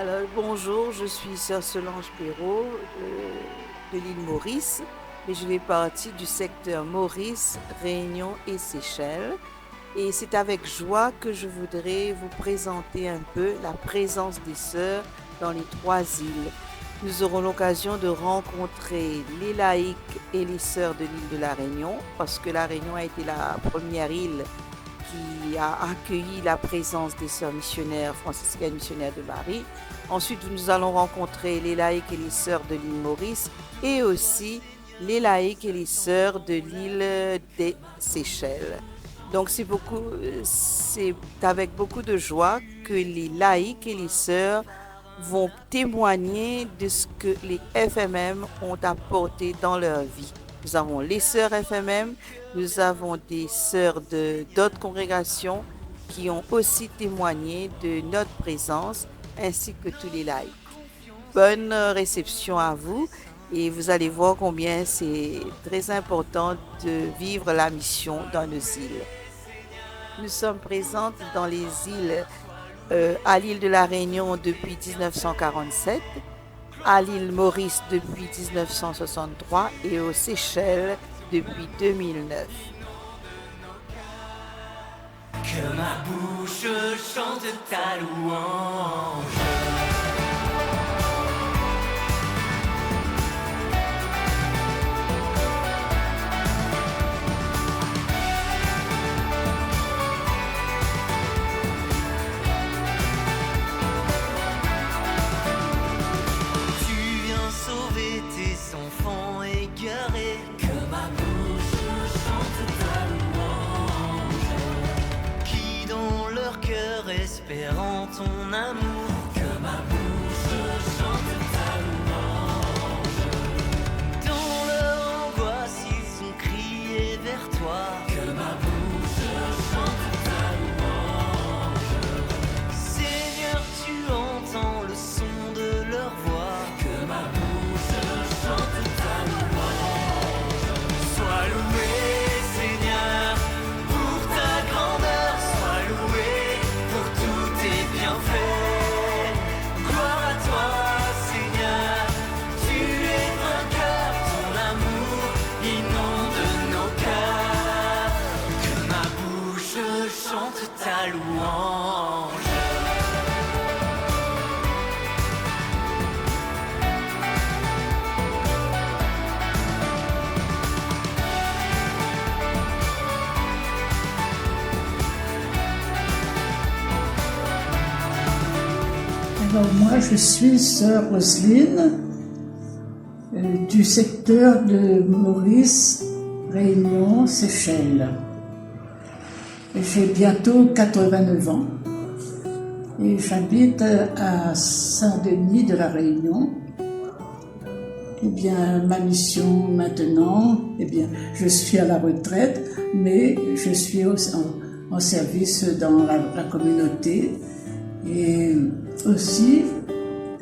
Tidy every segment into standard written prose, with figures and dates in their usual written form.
Alors, bonjour, je suis Sœur Solange Perrault de l'île Maurice et je fais partie du secteur Maurice, Réunion et Seychelles. Et c'est avec joie que je voudrais vous présenter un peu la présence des sœurs dans les trois îles. Nous aurons l'occasion de rencontrer les laïcs et les sœurs de l'île de la Réunion, parce que la Réunion a été la première île qui a accueilli la présence des sœurs missionnaires franciscaines missionnaires de Marie. Ensuite, nous allons rencontrer les laïcs et les sœurs de l'île Maurice et aussi les laïcs et les sœurs de l'île des Seychelles. Donc, c'est avec beaucoup de joie que les laïcs et les sœurs vont témoigner de ce que les FMM ont apporté dans leur vie. Nous avons les sœurs FMM, nous avons des sœurs d'autres congrégations qui ont aussi témoigné de notre présence, ainsi que tous les laïcs. Bonne réception à vous et vous allez voir combien c'est très important de vivre la mission dans nos îles. Nous sommes présentes dans les îles, à l'île de la Réunion depuis 1947, à l'île Maurice depuis 1963 et aux Seychelles depuis 2009. Que ma bouche chante ta louange. Enfants égarés, que ma bouche chante ta louange, qui dans leur cœur espérant ton amour, que ma bouche chante ta louange, dans leur angoisse ils ont crié vers toi, que ma bouche chante ta louange, Seigneur tu entends le son de leur voix, que ma bouche chante ta louange. Sois loué, Seigneur, pour ta grandeur. Sois loué pour tous tes bienfaits. Gloire à toi, Seigneur. Tu es vainqueur, ton amour inonde nos cœurs. Que ma bouche chante ta louange. Alors moi, je suis sœur Roselyne du secteur de Maurice, Réunion, Seychelles. J'ai bientôt 89 ans et j'habite à Saint-Denis de la Réunion. Eh bien, ma mission maintenant, eh bien, je suis à la retraite, mais je suis en service dans la communauté. Et aussi,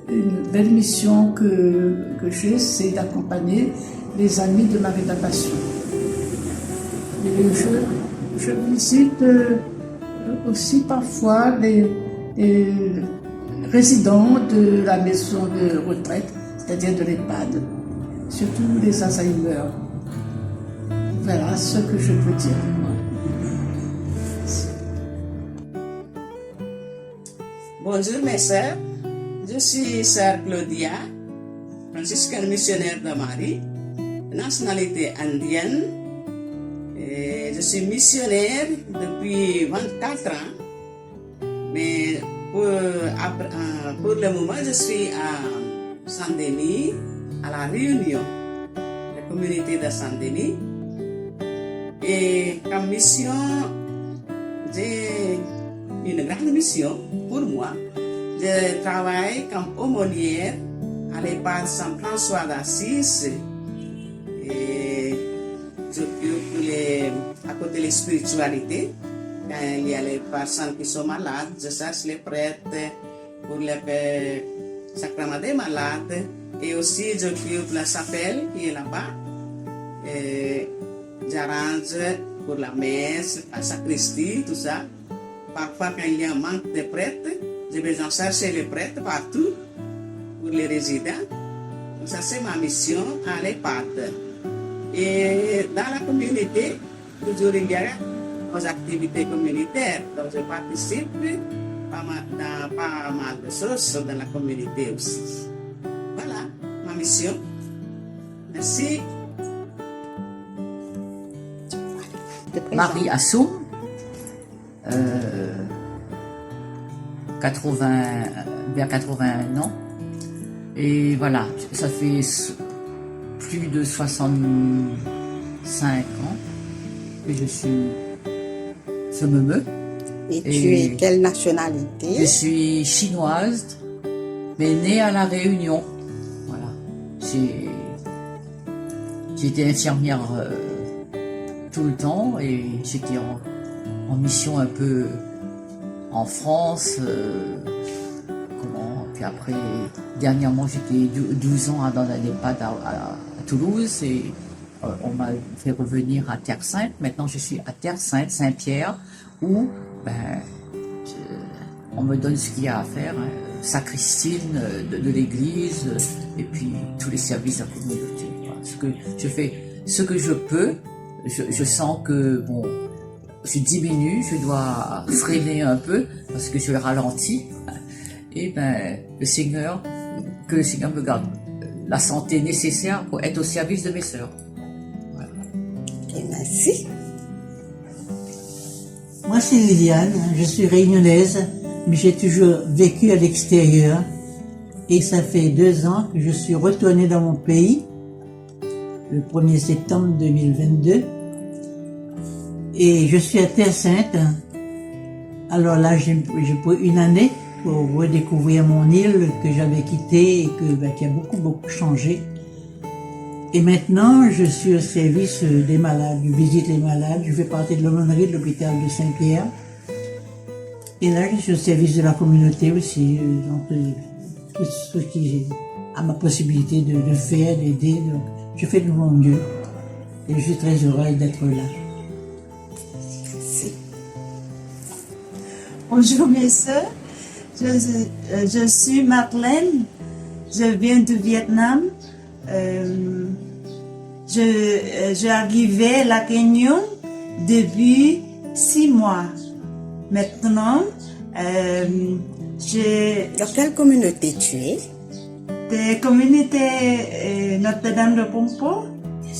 une belle mission que j'ai, c'est d'accompagner les amis de Marie de la Passion. Et je visite aussi parfois les résidents de la maison de retraite, c'est-à-dire de l'EHPAD, surtout les Alzheimer. Voilà ce que je peux dire. Bonjour mes sœurs, je suis sœur Claudia, franciscaine missionnaire de Marie, nationalité indienne. Et je suis missionnaire depuis 24 ans, mais pour le moment je suis à Saint-Denis, à la Réunion, la communauté de Saint-Denis. Et comme mission, j'ai une grande mission pour moi. Je travaille comme aumônière à l'EHPAD Saint-François d'Assise et à côté de la spiritualité. Quand il y a les personnes qui sont malades, je cherche les prêtres pour le sacrement des malades et aussi j'occupe la chapelle qui est là-bas. J'arrange pour la messe, la sacristie, tout ça. Parfois, quand il y a un manque de prêtres, J'ai besoin de chercher les prêtres partout pour les résidents. Donc ça, c'est ma mission à l'EHPAD. Et dans la communauté, toujours il y a aux activités communautaires. Donc je participe dans pas mal de choses dans la communauté aussi. Voilà ma mission. Merci. Marie Assoum, vers 81 ans. Et voilà, ça fait plus de 65 ans que je suis Sememeu. Et tu es quelle nationalité? Je suis chinoise, mais née à La Réunion. Voilà. J'ai été infirmière tout le temps et j'étais en mission un peu en France. Puis après, dernièrement, j'étais 12 ans dans un EHPAD à Toulouse et on m'a fait revenir à Terre Sainte. Maintenant, je suis à Terre Sainte, Saint-Pierre, où on me donne ce qu'il y a à faire, hein, sacristine de l'église et puis tous les services de la communauté. Voilà. Je fais ce que je peux. Je sens que bon, je diminue, je dois freiner un peu parce que je ralentis. Et le Seigneur, que le Seigneur me garde la santé nécessaire pour être au service de mes sœurs. Voilà. Ok, merci. Moi, c'est Liliane, je suis réunionnaise, mais j'ai toujours vécu à l'extérieur. Et ça fait 2 ans que je suis retournée dans mon pays, le 1er septembre 2022. Et je suis à Terre Sainte. Alors là, j'ai pris une année pour redécouvrir mon île que j'avais quittée et qui a beaucoup changé. Et maintenant, je suis au service des malades, je visite les malades, je fais partie de l'aumônerie de l'hôpital de Saint-Pierre. Et là, je suis au service de la communauté aussi, donc tout ce qui est à ma possibilité de faire, d'aider. Donc, je fais de mon mieux et je suis très heureuse d'être là. Merci. Bonjour mes sœurs, je suis Madeleine, je viens du Vietnam. Je arrivais à la Réunion depuis 6 mois. Maintenant, Dans quelle communauté tu es? de communauté Notre-Dame de Pompo,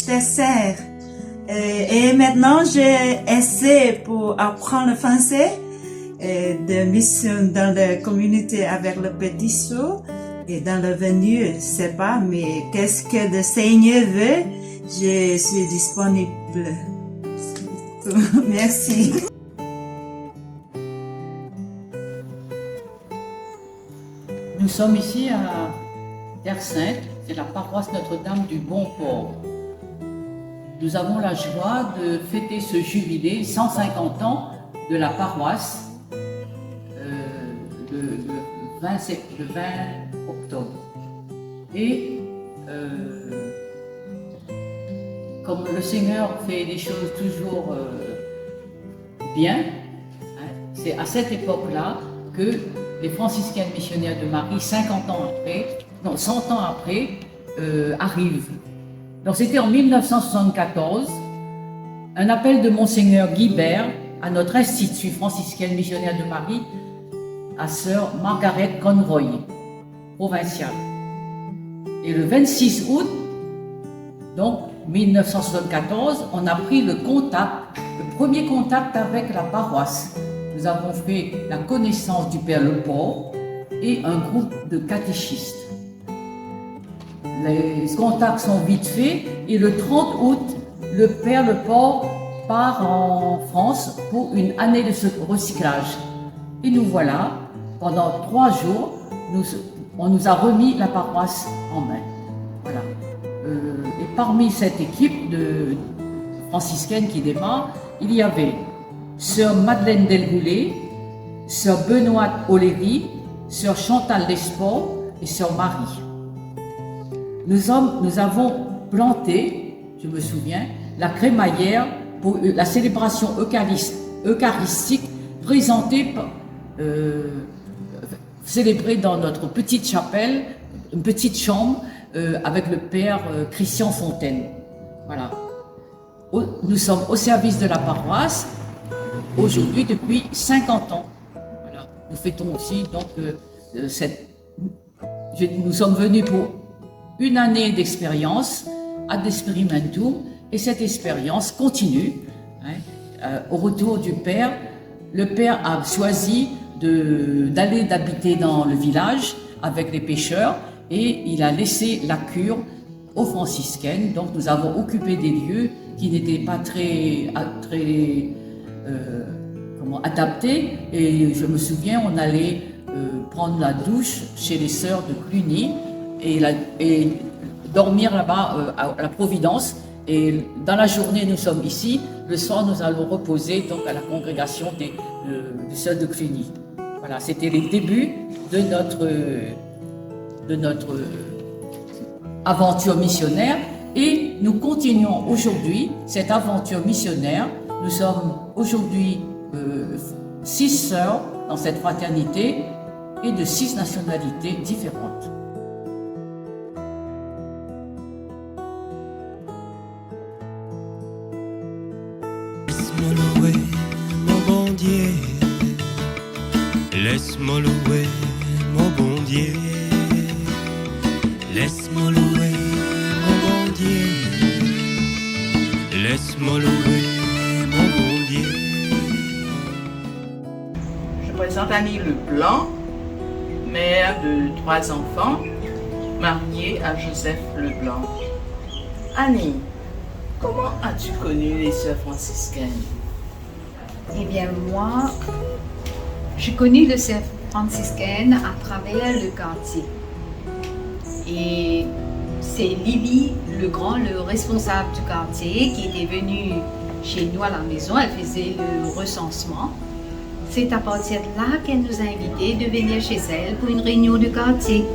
Tesser. Et maintenant, j'essaie pour apprendre le français de mission dans la communauté avec le petit saut. Et dans l'avenir, je ne sais pas, mais qu'est-ce que le Seigneur veut, je suis disponible. Merci. Nous sommes ici à Terre Sainte, c'est la paroisse Notre-Dame du Bon Port. Nous avons la joie de fêter ce jubilé, 150 ans de la paroisse, le 20 octobre. Et comme le Seigneur fait des choses toujours bien, hein, c'est à cette époque-là que les franciscains missionnaires de Marie, 100 ans après, arrivent. Donc c'était en 1974, un appel de Monseigneur Guibert à notre institut franciscain missionnaire de Marie, à sœur Margaret Conroy, provinciale. Et le 26 août, donc 1974, on a pris le premier contact avec la paroisse. Nous avons fait la connaissance du Père Leport et un groupe de catéchistes. Les contacts sont vite faits et le 30 août, le Père Leport part en France pour une année de recyclage. Et nous voilà, pendant 3 jours, on nous a remis la paroisse en main. Voilà. Et parmi cette équipe de franciscaines qui démarre, il y avait sœur Madeleine Delgoulet, sœur Benoît Oléry, sœur Chantal Desport et sœur Marie. Nous avons planté, je me souviens, la crémaillère pour la célébration eucharistique présentée célébrer dans notre petite chapelle, une petite chambre, avec le père Christian Fontaine. Voilà. Nous sommes au service de la paroisse, aujourd'hui depuis 50 ans. Voilà. Nous fêtons aussi donc nous sommes venus pour une année d'expérience, ad experimentum, et cette expérience continue. Au retour du père, le père a choisi d'habiter dans le village avec les pêcheurs et il a laissé la cure aux franciscaines. Donc nous avons occupé des lieux qui n'étaient pas très adaptés, et je me souviens, on allait prendre la douche chez les sœurs de Cluny et dormir là-bas à la Providence. Et dans la journée, nous sommes ici. Le soir, nous allons reposer donc à la congrégation des sœurs de Cluny. Voilà, c'était les débuts de notre aventure missionnaire. Et nous continuons aujourd'hui cette aventure missionnaire. Nous sommes aujourd'hui 6 sœurs dans cette fraternité et de 6 nationalités différentes. Laisse-moi louer mon bon Dieu, laisse-moi louer mon bon Dieu, laisse-moi louer mon bon Dieu, laisse-moi louer mon bon Dieu. Je présente Annie Leblanc, mère de 3 enfants, mariée à Joseph Leblanc. Annie, comment as-tu connu les sœurs franciscaines? Eh bien, moi, j'ai connu les sœurs franciscaines à travers le quartier. Et c'est Lily Legrand, le responsable du quartier, qui était venue chez nous à la maison. Elle faisait le recensement. C'est à partir de là qu'elle nous a invités de venir chez elle pour une réunion de quartier.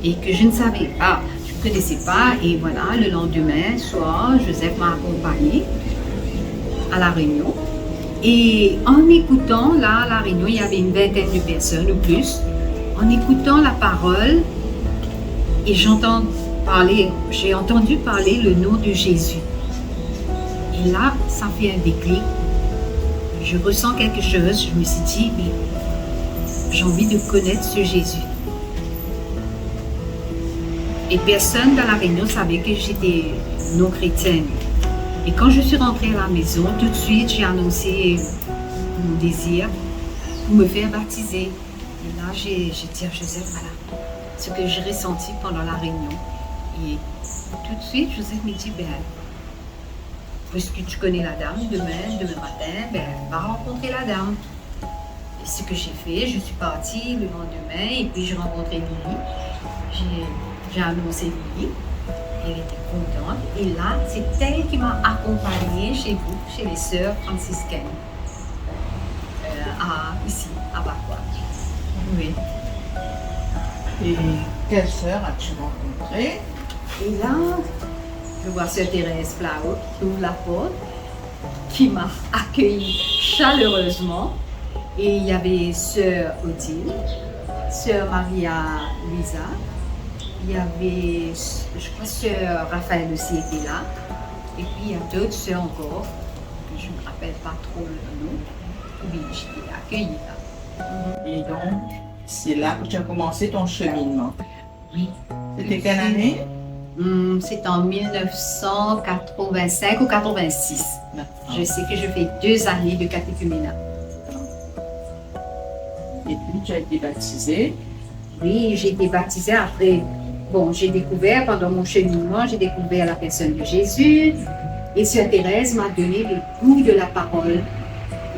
Et que je ne savais pas, je ne connaissais pas. Et voilà, le lendemain soir, Joseph m'a accompagnée à la réunion. Et en écoutant, là, à la réunion, il y avait une vingtaine de personnes ou plus. En écoutant la parole, et j'ai entendu parler le nom de Jésus. Et là, ça fait un déclic. Je ressens quelque chose. Je me suis dit, mais j'ai envie de connaître ce Jésus. Et personne dans la réunion ne savait que j'étais non chrétienne. Et quand je suis rentrée à la maison, tout de suite, j'ai annoncé mon désir pour me faire baptiser. Et là, j'ai dit à Joseph, voilà, ce que j'ai ressenti pendant la réunion. Et tout de suite, Joseph me dit, puisque tu connais la dame, demain matin, va rencontrer la dame. Et ce que j'ai fait, je suis partie le lendemain et puis j'ai rencontré Lily. J'ai annoncé Lily. Elle était contente. Et là, c'est elle qui m'a accompagnée chez vous, chez les sœurs franciscaines. Ici, à Bacois. Oui. Et quelle sœur as-tu rencontrée? Et là, je vois sœur Thérèse Flao qui ouvre la porte, qui m'a accueillie chaleureusement. Et il y avait sœur Odile, sœur Maria Luisa, il y avait, je crois, sœur Raphaël aussi était là. Et puis il y a d'autres sœurs encore, que je ne me rappelle pas trop le nom. Oui, j'étais accueillie là. Et donc, c'est là que tu as commencé ton cheminement. Oui. C'était quelle année? C'est en 1985 ou 86. Je sais que je fais 2 années de catéchuménat. Et puis tu as été baptisée? Oui, j'ai été baptisée après. Bon, j'ai découvert, pendant mon cheminement, j'ai découvert la personne de Jésus. Et sœur Thérèse m'a donné le goût de la parole.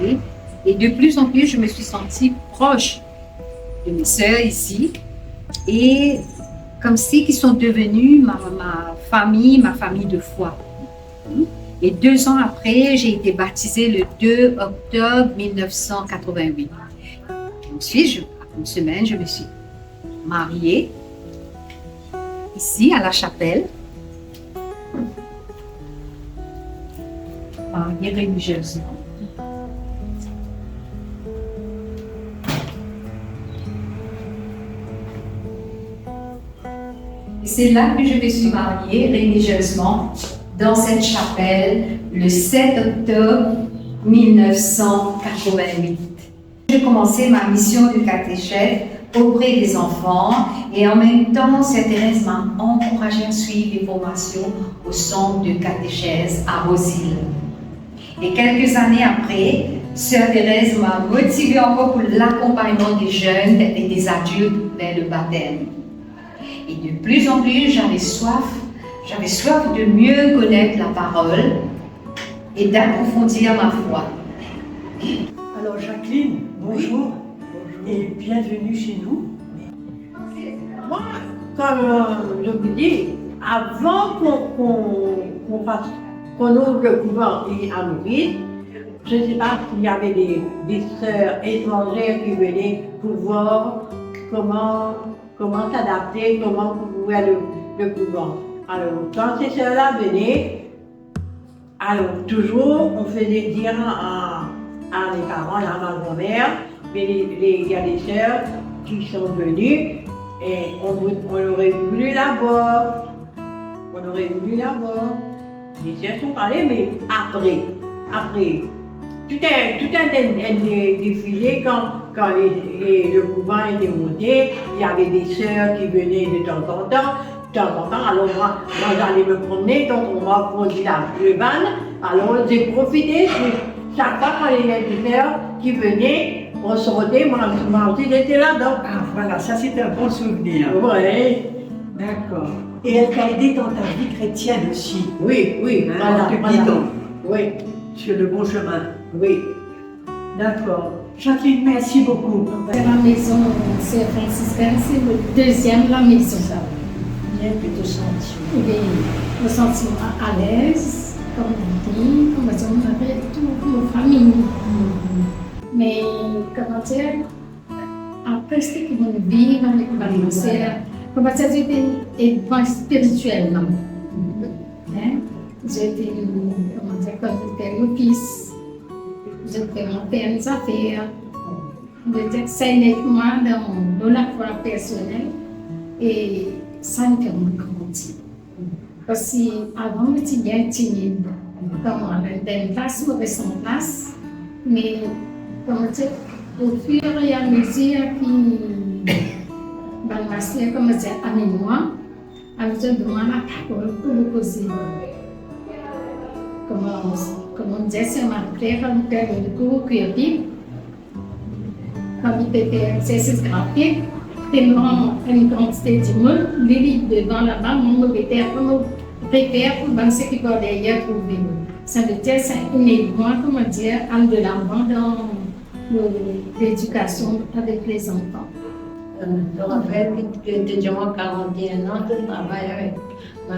Oui. Et de plus en plus, je me suis sentie proche de mes sœurs ici. Et comme si qu'ils sont devenus ma famille de foi. Et 2 ans après, j'ai été baptisée le 2 octobre 1988. Ensuite, après une semaine, je me suis mariée ici à la chapelle, mariée religieusement. C'est là que je me suis mariée religieusement dans cette chapelle le 7 octobre 1988. J'ai commencé ma mission de catéchète auprès des enfants et en même temps, Sœur Thérèse m'a encouragée à suivre des formations au centre de catéchèse à Rosil. Et quelques années après, Sœur Thérèse m'a motivée encore pour l'accompagnement des jeunes et des adultes vers le baptême. Et de plus en plus, j'avais soif de mieux connaître la parole et d'approfondir ma foi. Alors Jacqueline, bonjour. Et bienvenue chez nous. Moi, comme je vous dis, avant qu'on ouvre le couvent à Maurice, je ne sais pas s'il y avait des sœurs étrangères qui venaient pour voir comment s'adapter, comment ouvrir le couvent. Alors, quand ces sœurs-là venaient, alors toujours on faisait dire à mes parents, à ma grand-mère, mais il y a des sœurs qui sont venues et on aurait voulu la voir. On aurait voulu la voir. Les sœurs sont allées, mais après. Tout a défilé quand le couvent était monté. Il y avait des sœurs qui venaient de temps en temps. Alors moi j'allais me promener, donc on m'a conduit le van. Alors j'ai profité, chaque fois quand il y avait des sœurs qui venaient, on sortait, moi aussi j'étais là-dedans. Ah voilà, ça c'est un bon souvenir. Oui. D'accord. Et elle t'a aidé dans ta vie chrétienne aussi. Oui, hein, en te guidant. Oui. Sur le bon chemin. Oui. D'accord. Jacqueline, merci beaucoup. La maison Sœur franciscaine, c'est le deuxième la maison. Bien que te sens. Oui, me sentir à l'aise, comme on dit, comme on avait toute nos familles. Mais comment dire, après ce que nous vivons avec ma sœur, comment dire, j'étais spirituellement. J'étais, comment dire, comme j'étais mon fils, j'étais mon père, mes affaires. C'est nettement dans la foi personnelle et ça me fait grandir. Parce qu'avant, j'étais bien timide. Comment on place, mauvaise en place. Mais, comment dire, au fur et à mesure que ma sœur, comment dire, avec moi, elle me demande la parole pour me poser. Comment on dit, c'est ma frère, elle me permet de cours créatif. Quand il fait exercice graphique, tellement une quantité de monde, les livres devant là-bas, mon préfère pour ce qui va derrière trouver. Ça veut dire c'est un élément, comment dire, de l'avant dans l'éducation avec les enfants. Je rappelle que tu es déjà 41 ans, tu travailles avec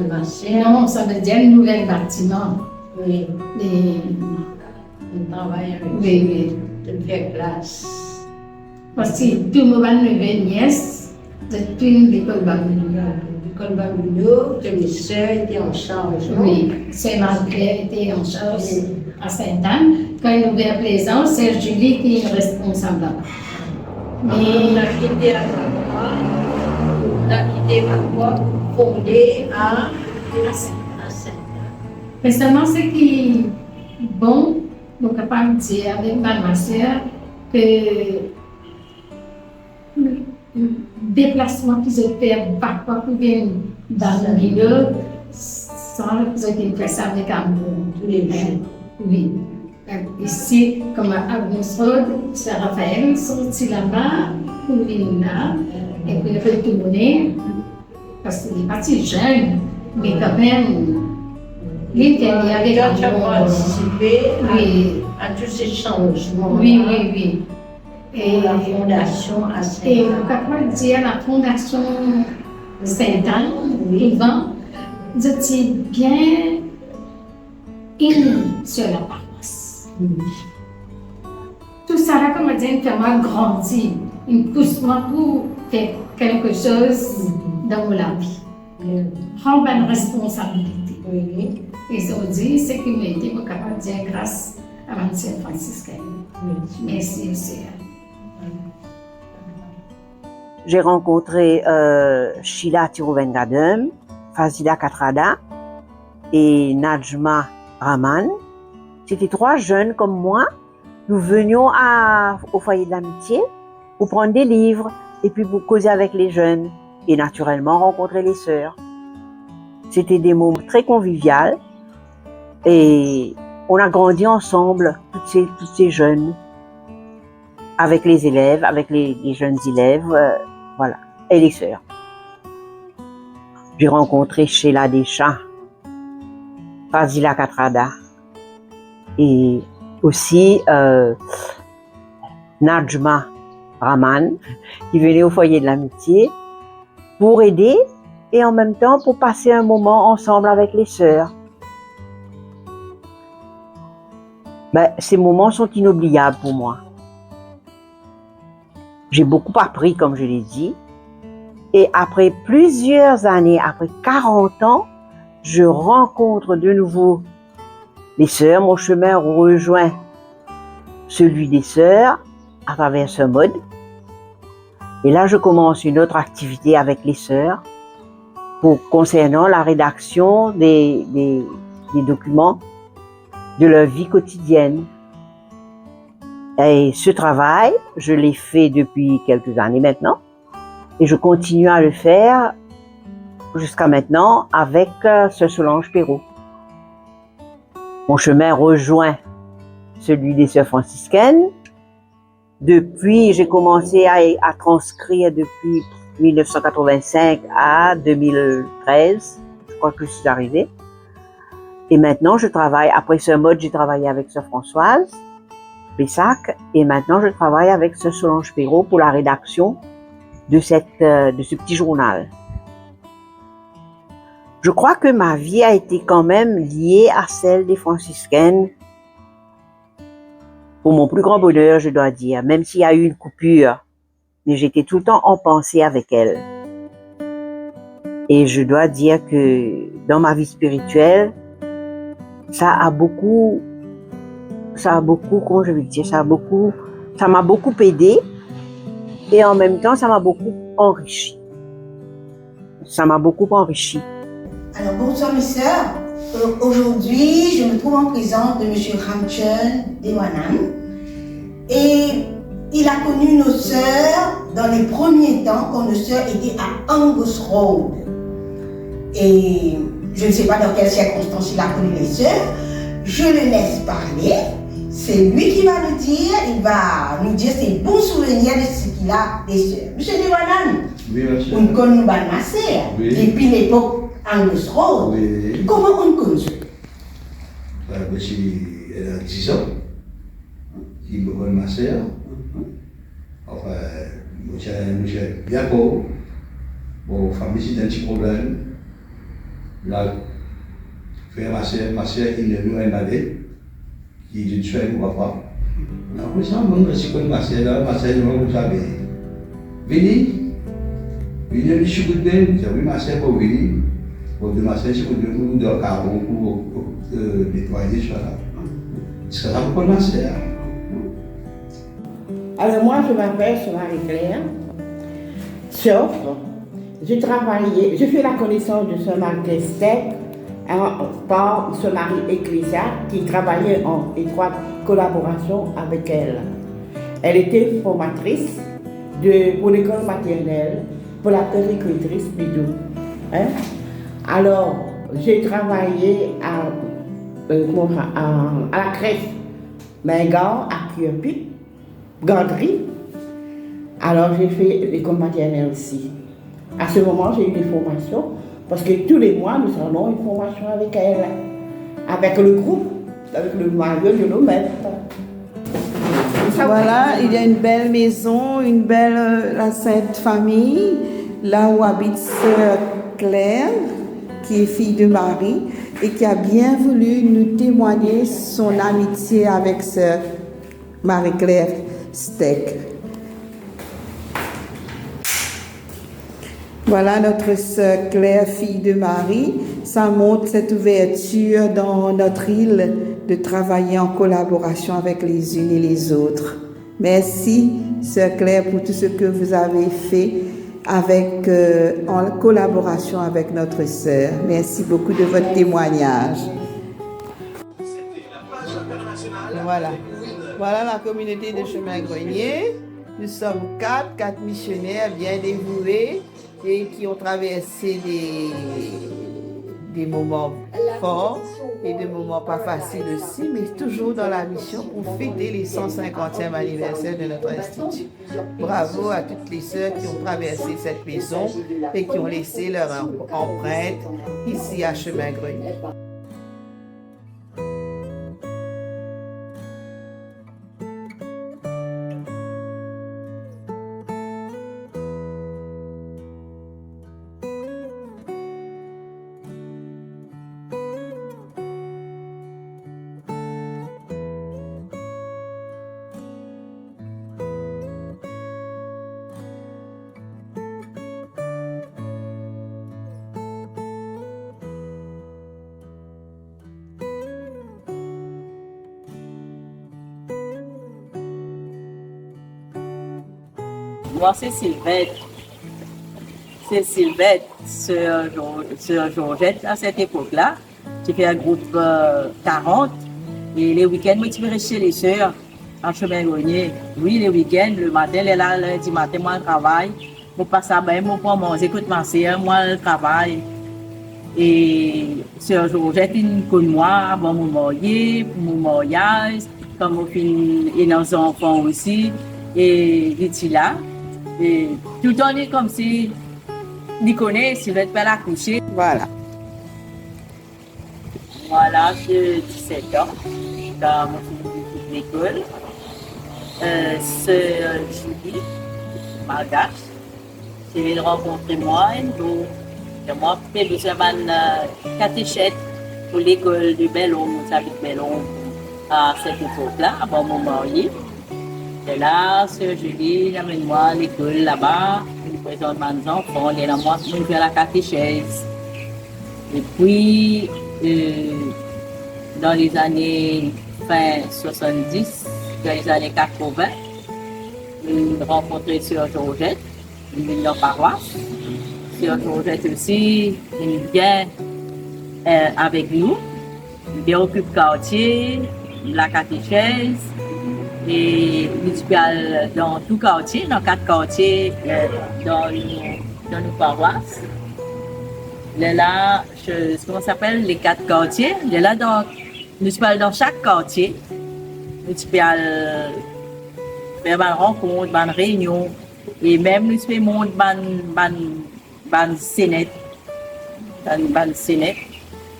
ma sœur. Non, ça veut dire un nouvel bâtiment. Oui. Tu travailles avec oui. Tu fais classe. Parce que tout le monde a une nièce, depuis l'école Babylone. L'école Babylone, mes soeurs étaient en charge. Oui, c'est ma mère était en charge à Sainte-Anne. Quand il ouvert Plaisance, c'est Julie qui est responsable là-bas. Mais on a quitté la foi, fondée à Sainte-Anne. Récemment, ce qui est bon, nous sommes capables de dire avec ma soeur que le déplacement qu'ils ont fait parfois pour venir dans le milieu, sans qu'ils ont fait ça avec amour. Tous les jours. Oui. Ici, comme à Agnosrod, c'est Raphaël sorti là-bas pour venir là et puis retourner parce qu'il est parti jeune, mais quand même, il était avec amour. Participé à tous ces changements. Oui. Et la fondation à Sainte-Anne. Et on peut dire la fondation Sainte-Anne, souvent, j'étais bien unie sur la paroisse. Tout ça, là, comme on dit, fait moi grandir. Il me pousse moi pour faire quelque chose dans ma vie. Prendre une responsabilité. Oui. Et ça dit, c'est qui m'a été capable de dire grâce à ma sœur franciscaine. Merci aussi. j'ai rencontré Sheila Tiruvengadem, Fazila Katrada et Najma Rahman. C'était 3 jeunes comme moi. Nous venions au foyer de l'amitié pour prendre des livres et puis pour causer avec les jeunes et naturellement rencontrer les sœurs. C'était des moments très conviviaux et on a grandi ensemble, toutes ces jeunes, avec les élèves, avec les jeunes élèves, voilà, et les sœurs. J'ai rencontré Sheila Deschamps, Fazila Katrada et aussi Najma Rahman qui venait au foyer de l'amitié pour aider et en même temps pour passer un moment ensemble avec les sœurs. Ces moments sont inoubliables pour moi. J'ai beaucoup appris, comme je l'ai dit, et après plusieurs années, après 40 ans, je rencontre de nouveau les sœurs. Mon chemin rejoint celui des sœurs à travers ce mode. Et là, je commence une autre activité avec les sœurs concernant la rédaction des documents de leur vie quotidienne. Et ce travail, je l'ai fait depuis quelques années maintenant et je continue à le faire jusqu'à maintenant avec Sœur Solange Perrault. Mon chemin rejoint celui des sœurs franciscaines. Depuis, j'ai commencé à transcrire depuis 1985 à 2013, je crois que je suis arrivée. Et maintenant, je travaille, après ce mode, j'ai travaillé avec Sœur Françoise Pessac, et maintenant je travaille avec Sœur Solange Perrault pour la rédaction de ce petit journal. Je crois que ma vie a été quand même liée à celle des franciscaines. Pour mon plus grand bonheur, je dois dire, même s'il y a eu une coupure, mais j'étais tout le temps en pensée avec elles. Et je dois dire que dans ma vie spirituelle, ça m'a beaucoup, comment je vais dire, ça m'a beaucoup aidé et en même temps, ça m'a beaucoup enrichi. Ça m'a beaucoup enrichi. Alors bonsoir mes sœurs. Aujourd'hui, je me trouve en présence de M. Ramchun Dewanam et il a connu nos sœurs dans les premiers temps quand nos sœurs étaient à Angus Road. Et je ne sais pas dans quelles circonstances il a connu les sœurs. Je le laisse parler. C'est lui qui va nous dire, il va nous dire ses bons souvenirs de ce qu'il a des sœurs. Monsieur Dewanam, oui, monsieur. On connaît ma sœur depuis l'époque Angus Road. Oui. Comment on connaît ça? Elle a 10 ans. Il me connaît ma sœur. Enfin, monsieur bien beau. Bon, famille, c'est un petit problème. Là, frère, ma sœur, il est venu un année. Qui je suis avec mon papa. Après ça, je suis connu ma sœur, là, ma sœur, je me savais. Vini, je suis connu, j'ai vu ma sœur pour venir. Pour de ma sœur, je suis connu pour de carreau, pour nettoyer ça là. C'est ça pour ma sœur. Alors moi, je m'appelle Marie-Claire. Sauf, je fais la connaissance de Sœur Marie-Claire Steck par ce mari Ecclésia qui travaillait en étroite collaboration avec elle. Elle était formatrice pour l'école maternelle, pour la péricultrice plutôt. Alors, j'ai travaillé à la crèche Mingar à Kierpit, Gandry. Alors, j'ai fait l'école maternelle aussi. À ce moment, j'ai eu des formations. Parce que tous les mois, nous avons une formation avec elle, avec le groupe, avec le maillot de nos maîtres. Voilà, il y a une belle maison, la Sainte Famille, là où habite Sœur Claire, qui est fille de Marie, et qui a bien voulu nous témoigner son amitié avec Sœur Marie-Claire Steck. Voilà notre sœur Claire, fille de Marie. Ça montre cette ouverture dans notre île de travailler en collaboration avec les unes et les autres. Merci, Sœur Claire, pour tout ce que vous avez fait en collaboration avec notre sœur. Merci beaucoup de votre témoignage. Voilà la communauté de Chemin Grenier. Nous sommes quatre missionnaires bien dévoués et qui ont traversé des moments forts et des moments pas faciles aussi, mais toujours dans la mission pour fêter les 150e anniversaire de notre institut. Bravo à toutes les sœurs qui ont traversé cette maison et qui ont laissé leur empreinte ici à Chemin Grenier. Moi, c'est Sylvette. C'est Sylvette, sœur Georgette, à cette époque-là. J'ai fait un groupe 40. Et les week-ends, moi, je vais chez les sœurs, en Chemin Grenier. Oui, les week-ends, le matin, elle est là, lundi matin, moi, je travaille. Je passe à bain, moi, pour manger, j'écoute ma sœur, moi, je travaille. Et sœur Georgette, elle connaît moi avant mon mariage, comme mon fils et nos enfants aussi. Et il est là. Et tout le temps, comme si il connaît, s'il veut pas la coucher. Voilà. Voilà, j'ai 17 ans. Dans mon fils de l'école. C'est Julie, malgache. Je vais rencontrer moi un jour. Moi, j'ai besoin d'une catéchète pour l'école de Bellon. J'habite Bellon à cette époque-là, avant mon mari. Et là, Sœur Julie, amène-moi à l'école là-bas, je présente mes enfants, et là, moi, je vais à la catéchèse. Et puis, dans les années fin 70, dans les années 80, j'ai rencontré Sœur Georgette, une dans la paroisse. Sœur Georgette aussi, elle vient avec nous, elle occupe le quartier, la catéchèse. Et municipal dans tout quartier, dans 4 quartiers, dans nos paroisses. Là, comment ça s'appelle, les 4 quartiers. Là, municipal dans chaque quartier. Municipal faire une rencontre, une réunion. Et même municipal monte une sénète.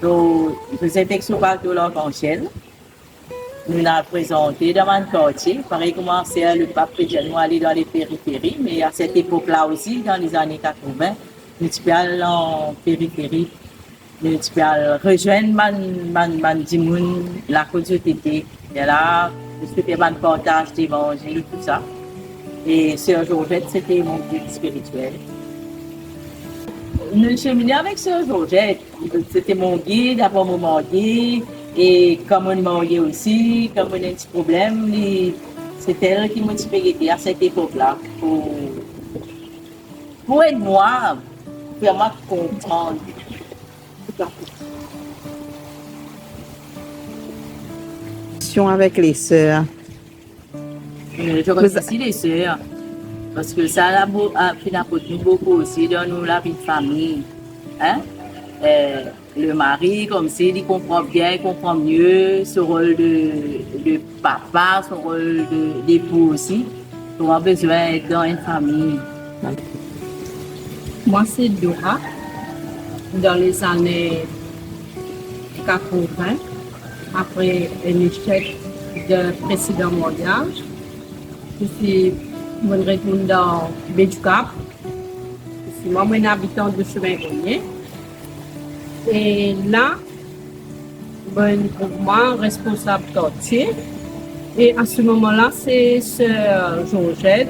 Donc, les infections partout l'arc-en-ciel. Nous l'avons présenté dans mon quartier. Pareil, commencé le pape chrétien nous aller dans les périphéries, mais à cette époque-là aussi, dans les années 80, nous sommes en périphérie. Nous sommes rejoindre la communauté. Et là, nous faisons un partage d'évangile, tout ça. Et Sœur Georgette, c'était mon guide spirituel. Nous cheminions avec Sœur Georgette. C'était mon guide, avant mon marié. Et comme on est marié aussi, comme on a un petit problème, c'est elle qui m'a inspiré à cette époque-là pour aider moi, vraiment comprendre. Avec les sœurs. Je remercie les sœurs parce que ça a apporté beaucoup aussi dans la vie de famille. Hein? Le mari, comme si, il comprend bien, il comprend mieux ce rôle de papa, son rôle d'époux aussi. On a besoin d'être dans une famille. Moi, c'est Dora. Dans les années 80, après un échec de précédent mariage, je suis retournée dans Bédoucap. Je suis moi, un habitant de Chemin Grenier. Et là, pour moi, responsable quartier. Et à ce moment-là, c'est Sœur Georgette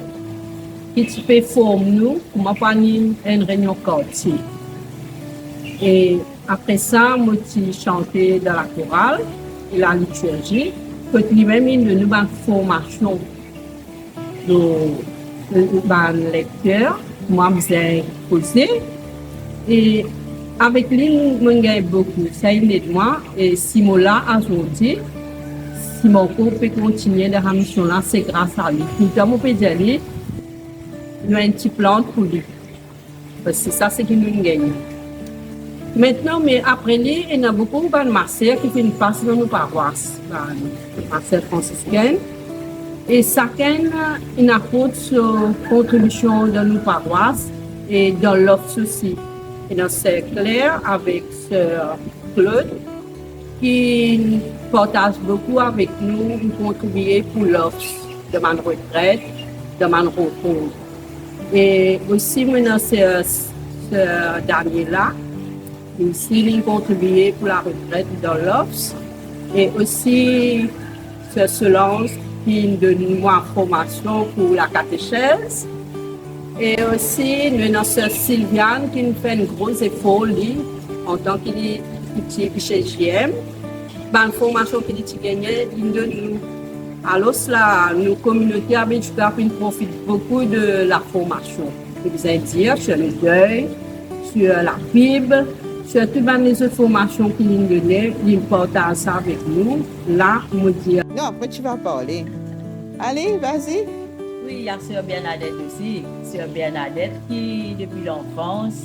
qui fait former nous pour m'apprendre une réunion quartier. Et après ça, moi, j'ai chanté dans la chorale et la liturgie. Que lui-même, il nous a une formation le lecteur, moi, j'ai posé. Et avec lui, je gagne beaucoup. Ça, il est de moi. Et si moi là, aujourd'hui, si mon cours peut continuer de la mission là, c'est grâce à lui. Tout le monde peut dire, il y a un petit plan pour lui. Parce que ça, c'est qui nous gagne. Maintenant, mais après lui, il y a beaucoup de masseurs qui font une passe dans nos paroisses, les masseurs franciscaines. Et chacun il apporte sa contribution dans nos paroisses et dans l'offre aussi. Et dans c'est clair avec Sœur Claude qui partage beaucoup avec nous, qui contribue pour l'offre de ma retraite, de ma rencontre. Et aussi, maintenant, c'est Sœur Daniela, qui aussi contribue pour la retraite dans l'offre. Et aussi, Sœur Solange, qui donne nous en formation pour la catéchèse. Et aussi, nous avons Sœur Sylviane qui nous fait un gros effort en tant que chez JM. La formation qu'il a gagnée, il donne nous. Alors, nos communautés profitent beaucoup de la formation. Je vous ai dit sur le deuil, sur la Bible, sur toutes les autres formations qu'il nous donnait, il partage ça avec nous. Là, on me dit. Non, après tu vas parler. Allez, vas-y. Oui, il y a Sœur Bernadette aussi. Sœur Bernadette qui, depuis l'enfance,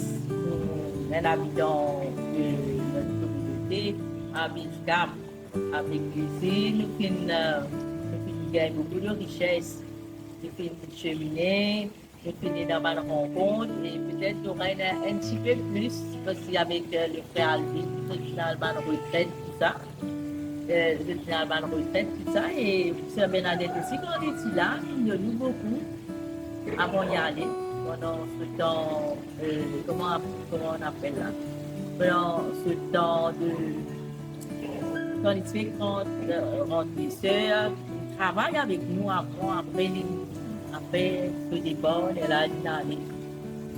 est habitant de notre communauté, habite Cap, avec l'usine, nous gagnons beaucoup de richesses. Nous faisons une cheminée, nous faisons dans ma rencontre, et peut-être nous aurons un petit peu plus, parce qu'avec le frère Alvin, nous finalement retraite, tout ça. Finalement retraite, tout ça. Et Sœur Bernadette aussi, quand on est là, il nous beaucoup avant d'y aller. Pendant ce temps, comment on appelle là? Pendant ce temps de. Quand il fait rentre les sœurs, ils travaillent avec nous après que des bonnes, elle a dit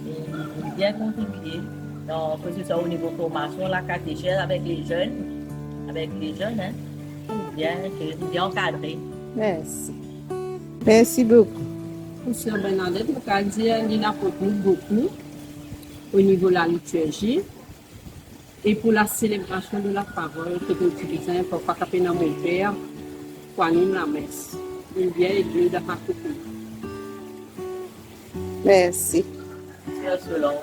et bien contribué. Donc, que ce soit au niveau formation, la catéchèse avec les jeunes, hein, bien encadré. Merci. Merci beaucoup. Sœur Bernadette, nous avons dit qu'il a beaucoup au niveau de la liturgie et pour la célébration de la parole que nous utilisons pour pas taper dans mon père pour animer la messe. Il vient et Dieu de partout. Merci. Sœur Solange,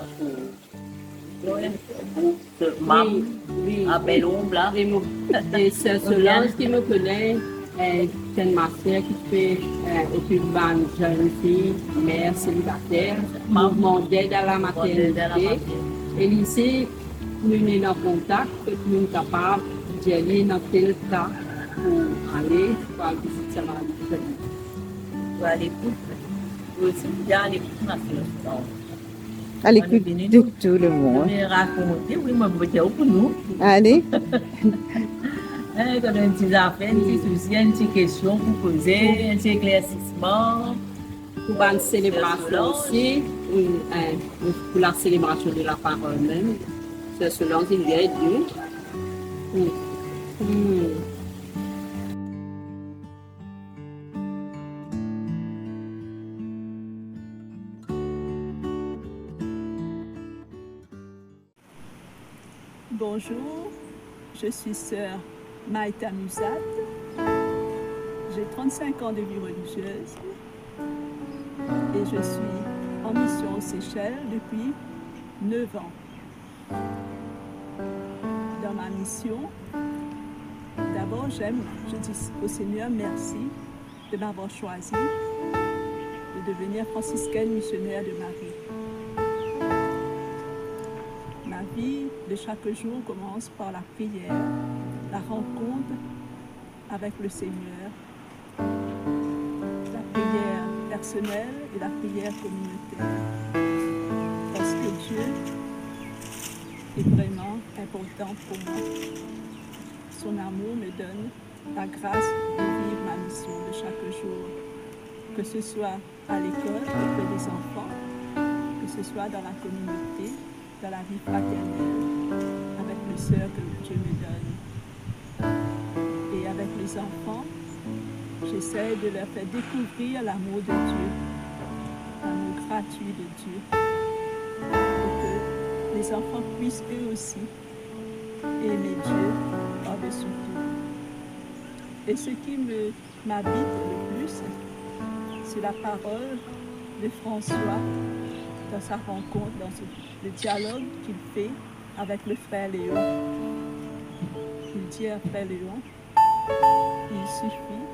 oui, à Belle-Ombre, là. Et Sœur Solange qui me connaît, c'est ma sœur qui fait occupe une jeune fille, mère célibataire, mouvement d'aide à la maternité. Et ici, nous sommes en contact, nous sommes capables d'aller dans tel cas pour aller visiter la maternité. Pour aller pour aussi bien aller pour ma sœur. À l'écoute de tout le monde. Je vais raconter, oui, moi, je vais pour nous. Allez. Quand on a une petite affaire, une petite souci, une petite question pour poser, un petit éclaircissement. Pour une célébration aussi, pour la célébration de la parole même. C'est selon il vient Dieu. Bonjour, je suis sœur Maïta Musat. J'ai 35 ans de vie religieuse et je suis en mission aux Seychelles depuis 9 ans. Dans ma mission, d'abord je dis au Seigneur merci de m'avoir choisi de devenir franciscaine missionnaire de Marie. Ma vie de chaque jour commence par la prière, la rencontre avec le Seigneur, la prière personnelle et la prière communautaire. Parce que Dieu est vraiment important pour moi. Son amour me donne la grâce de vivre ma mission de chaque jour, que ce soit à l'école auprès des enfants, que ce soit dans la communauté, dans la vie fraternelle, avec les sœurs que Dieu me donne. Et avec les enfants, j'essaie de leur faire découvrir l'amour de Dieu, l'amour gratuit de Dieu, pour que les enfants puissent eux aussi aimer Dieu par-dessus tout. Et ce qui m'habite le plus, c'est la parole de François dans sa rencontre, dans le dialogue qu'il fait avec le frère Léon. Il dit à frère Léon, il suffit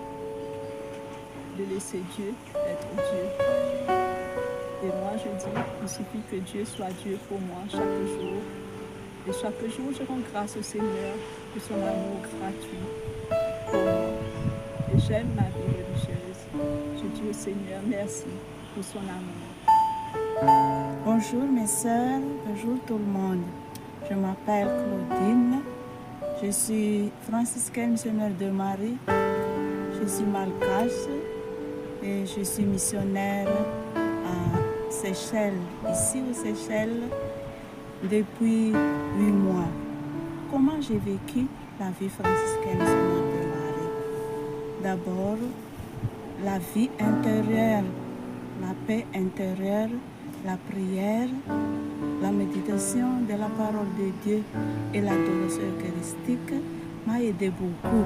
de laisser Dieu être Dieu. Et moi je dis, il suffit que Dieu soit Dieu pour moi chaque jour. Et chaque jour je rends grâce au Seigneur pour son amour gratuit pour moi. Et j'aime ma vie religieuse. Je dis au Seigneur merci pour son amour. Bonjour mes sœurs, bonjour tout le monde. Je m'appelle Claudine, je suis franciscaine missionnaire de Marie, je suis malgache et je suis missionnaire à Seychelles, ici aux Seychelles, depuis 8 mois. Comment j'ai vécu la vie franciscaine missionnaire de Marie? D'abord, la vie intérieure, la paix intérieure, la prière, la méditation de la parole de Dieu et l'adoration eucharistique m'a aidé beaucoup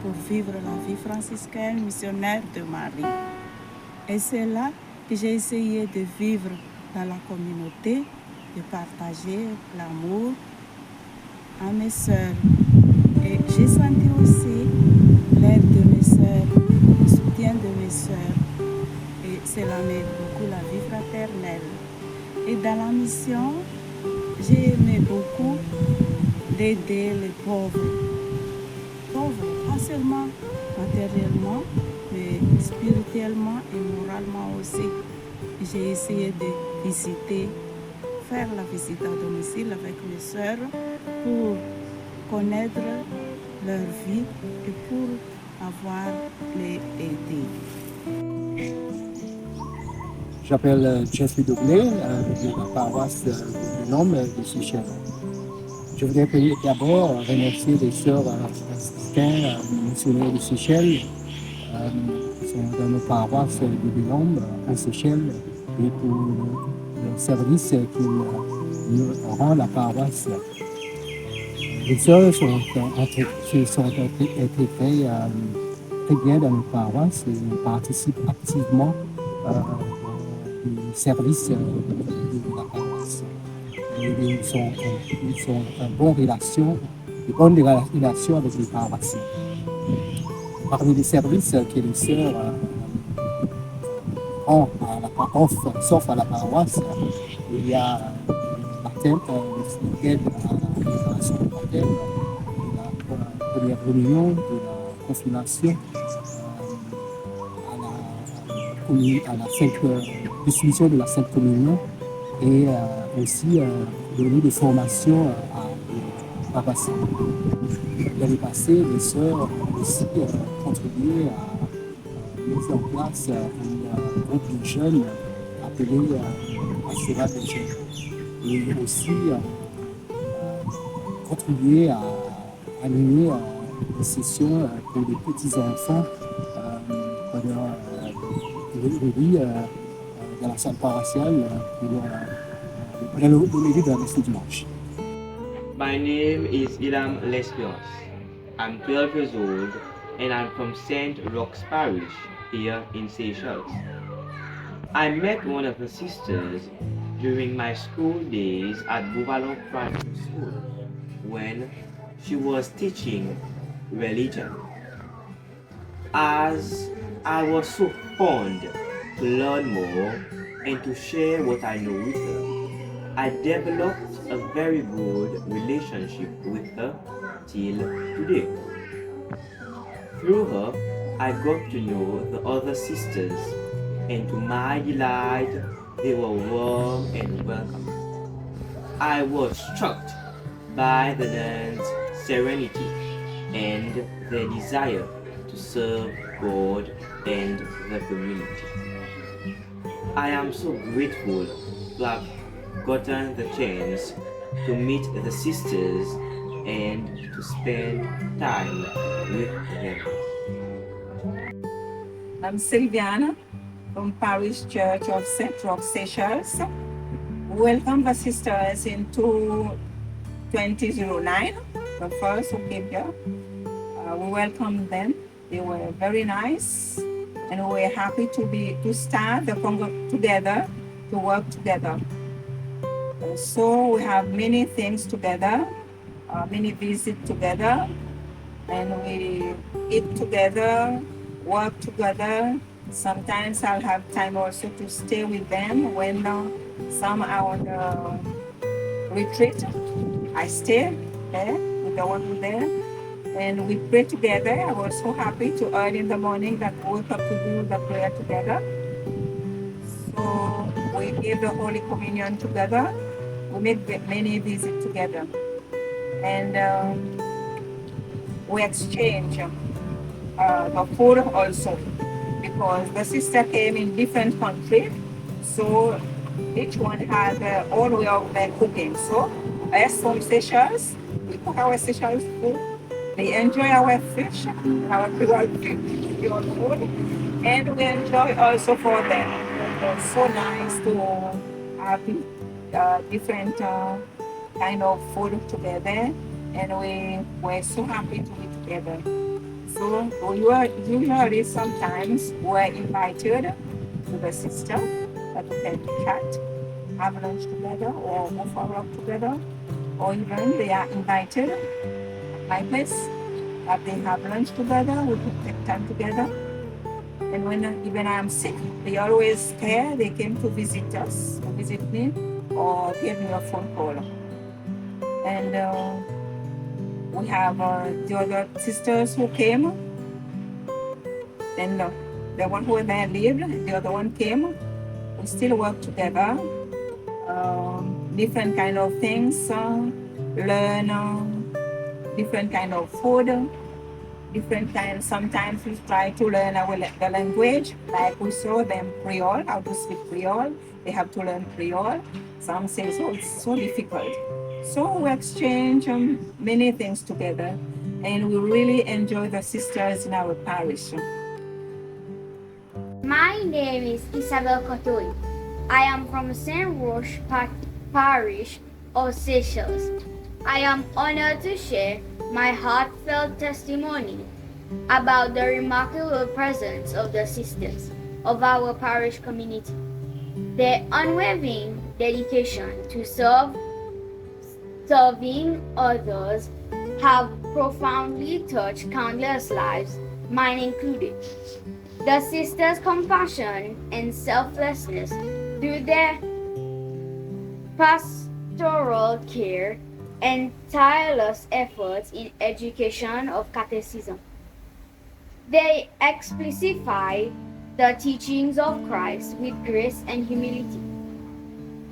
pour vivre la vie franciscaine missionnaire de Marie. Et c'est là que j'ai essayé de vivre dans la communauté, de partager l'amour à mes sœurs. Et j'ai senti aussi l'aide de mes sœurs, le soutien de mes sœurs. Et cela m'aide beaucoup la vie fraternelle. Et dans la mission, j'ai aimé beaucoup d'aider les pauvres. Pauvres, pas seulement matériellement, mais spirituellement et moralement aussi. J'ai essayé de visiter, faire la visite à domicile avec mes sœurs pour connaître leur vie et pour avoir les aider. Je m'appelle Jeffrey Doublé, de la paroisse du nom de Seychelles. Je voudrais d'abord remercier les sœurs franciscaines missionnaires de Seychelles qui sont dans nos paroisses de Bilombe à Seychelles et pour le service qu'ils nous rendent la paroisse. Les sœurs sont intégrées très bien dans nos paroisses et participent activement du service de la paroisse. Ils sont en bonne relation avec les paroissiens. Parmi les services que les sœurs s'offrent à la paroisse, il y a l'aide à la préparation du baptême, la première réunion de la confirmation, à la distribution de la Sainte Communion et aussi donner des formations à paroissiens. L'année passée, les sœurs ont aussi contribué à mettre en place un groupe de jeunes appelé Pastorat des jeunes. Et aussi contribuer à animer des sessions pour les petits-enfants pendant dans la salle paroissiale pendant le de la messe du dimanche. My name is Ilham Lesbios. I'm 12 years old and I'm from St. Roch's Parish here in Seychelles. I met one of her sisters during my school days at Bouvalon Primary School when she was teaching religion. As I was so fond to learn more and to share what I know with her, I developed a very good relationship with her till today. Through her, I got to know the other sisters, and to my delight, they were warm and welcome. I was struck by the nuns' serenity and their desire to serve God and the community. I am so grateful to have gotten the chance to meet the sisters and to spend time with them. I'm Sylviana from Parish Church of St. Roch, Seychelles. We welcome the sisters in 2009, the first who came here. We welcomed them. They were very nice, and we were happy to start the Congo together, to work together. So we have many things together, many visits together, and we eat together, work together. Sometimes I'll have time also to stay with them when some are on the retreat. I stay there with the one who's there, and we pray together. I was so happy to early in the morning that we wake up to do the prayer together. So we give the Holy Communion together. We make many visits together, and we exchange the food also, because the sister came in different countries, so each one had their own way of their cooking. So as from Seychelles, we cook our Seychelles food. They enjoy our fish, our pure food, and we enjoy also for them. It's so nice to have different kind of food together, and we're so happy to be together. So usually sometimes we're invited to the sister that we can chat, have lunch together, or go for a walk together, or even they are invited at my place that they have lunch together. We could take time together. And when even I'm sick, they always care. They came to visit us, to visit me, or give me a phone call. And we have the other sisters who came, and the one who there lived, the other one came. We still work together, different kind of things, learn different kind of food, different kind. Sometimes we try to learn the language, like we saw them Creole, how to speak Creole. They have to learn Creole. Some say it's so difficult. So we exchange many things together, and we really enjoy the sisters in our parish. My name is Isabel Cotoy. I am from St. Roch Parish of Seychelles. I am honored to share my heartfelt testimony about the remarkable presence of the sisters of our parish community. Their unwavering dedication to serving others have profoundly touched countless lives, mine included. The sisters' compassion and selflessness through their pastoral care and tireless efforts in education of catechism. They exemplify the teachings of Christ with grace and humility.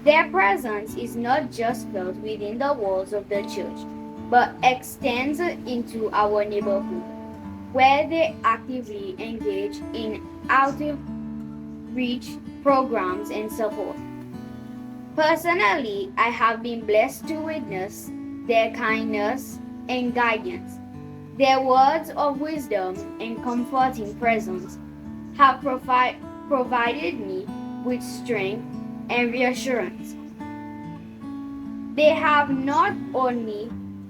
Their presence is not just felt within the walls of the church, but extends into our neighborhood, where they actively engage in outreach programs and support. Personally, I have been blessed to witness their kindness and guidance. Their words of wisdom and comforting presence have provided me with strength and reassurance. They have not only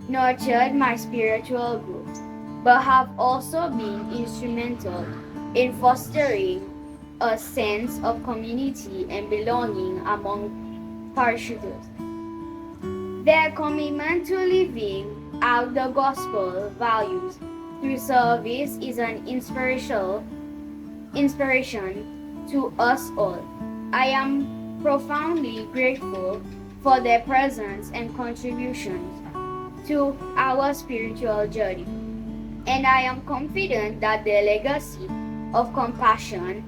nurtured my spiritual growth, but have also been instrumental in fostering a sense of community and belonging among parishioners. Their commitment to living out the gospel values through service is an inspiration to us all. I am profoundly grateful for their presence and contributions to our spiritual journey, and I am confident that their legacy of compassion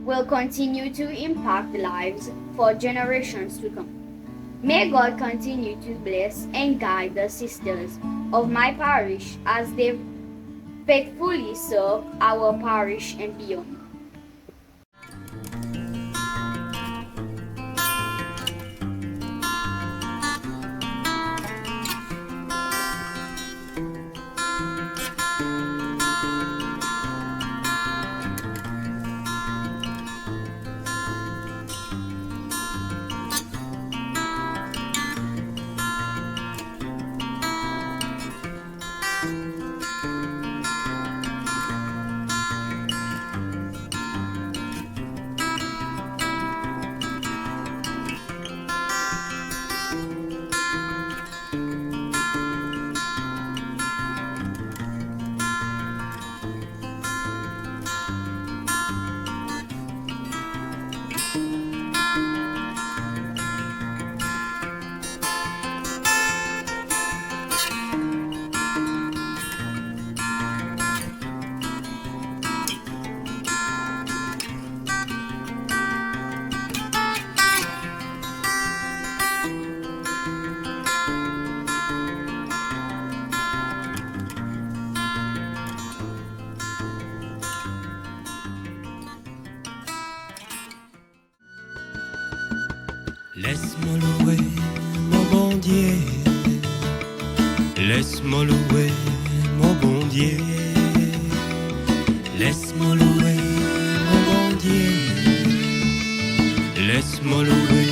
will continue to impact lives for generations to come. May God continue to bless and guide the sisters of my parish as they faithfully serve our parish and beyond. Laisse-moi louer mon bon Dieu. Laisse-moi louer mon bon Dieu. Laisse-moi louer mon bon Dieu. Laisse-moi louer